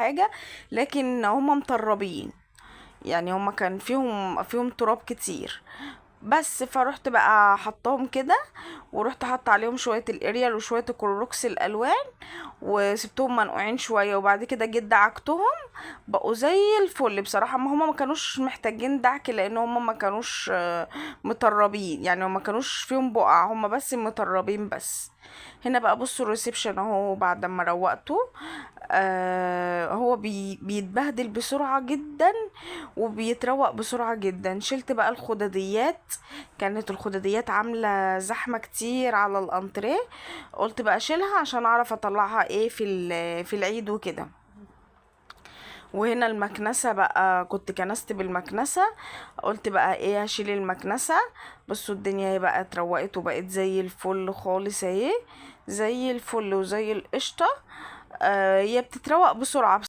حاجة، لكن هما مطربين، يعني هما كان فيهم تراب كتير بس. فروحت بقى حطاهم كده، ورحت حط عليهم شوية الاريال وشوية الكلوروكس الالوان، وسبتهم منقوعين شوية، وبعد كده جيت دعكتهم بقوا زي الفل بصراحة. ما هما ما كانوش محتاجين دعك، لان هما ما كانوش مطربين، يعني هما ما كانوش فيهم بقع، هما بس مطربين بس. هنا بقى بصوا الريسبشن اهو بعد ما روقته. هو بيتبهدل بسرعة جدا وبيتروق بسرعة جدا. شلت بقى الخدديات، كانت الخدديات عاملة زحمة كتير على الانتريه، قلت بقى اشيلها عشان اعرف اطلعها ايه في العيد وكده. وهنا المكنسة بقى كنت كنست بالمكنسة، قلت بقى ايه هشيل المكنسة. بصوا الدنيا بقى اتروقت وبقت زي الفل خالص اهي، زي الفل وزي القشطة. هي بتتروق بسرعة.